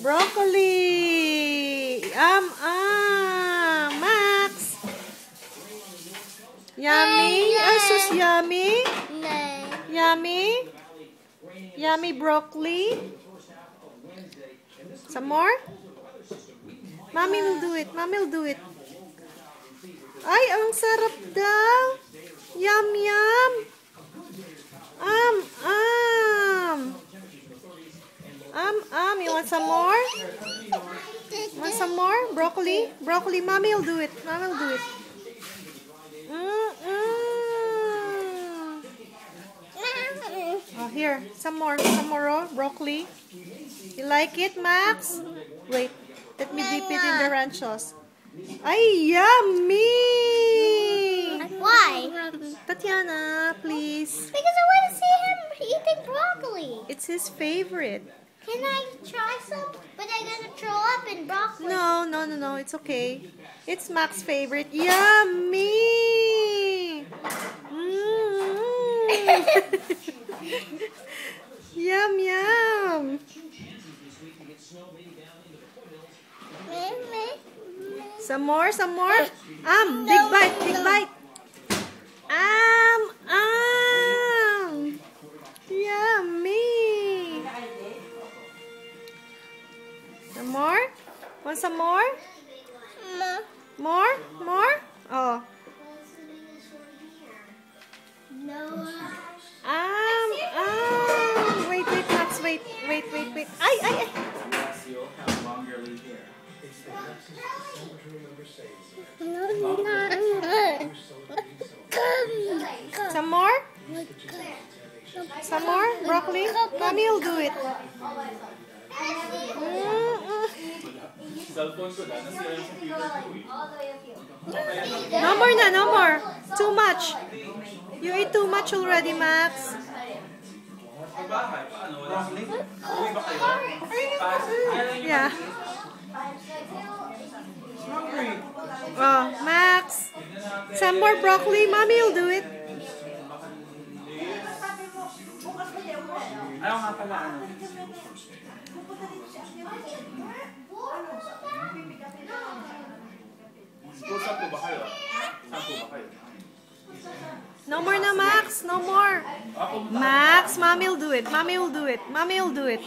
Broccoli. Max. Yummy. Sus, yummy. Yummy. Yummy broccoli. Some more? Mommy will do it. Mommy will do it. Ay, ang sarap daw. Yum, yum. You want some more? Want some more? Broccoli? Broccoli. Mommy will do it. Mommy will do it. Oh, here. Some more. Some more broccoli. You like it, Max? Wait. Let me dip it in the ranch sauce. Ay, yummy! Why? Tatiana, please. Because I want to see him eating broccoli. It's his favorite. Can I try some? But I'm gonna throw up in broccoli. No. It's okay. It's Max's favorite. Yummy! Yum, yum. Some more, some more. Big bite, big bite. Yummy. Some more? Want some more? More? More? Oh. No. Wait, Max, wait. Ay. You'll have longer leave here. Some more? Some more? Broccoli? Mommy will do it. No more na, no more. Too much. You ate too much already, Max. Yeah. Oh, Max. Some more broccoli. Mommy will do it. Ayaw nga pala Saan po ba kayo? No more na, Max. No more. Max, Mommy will do it. Mommy will do it. Mommy will do it.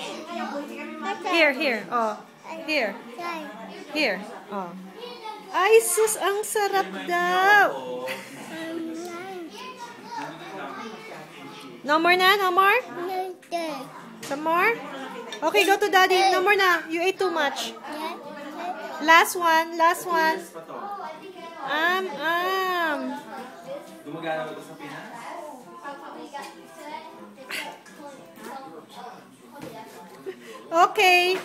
Here. Oh. Here. Oh. Ay, sus, ang sarap daw. No more na? No more? Some more? Okay, go to Daddy. No more na. You ate too much. Last one. Gumagana ba ito sa Pinas? Okay.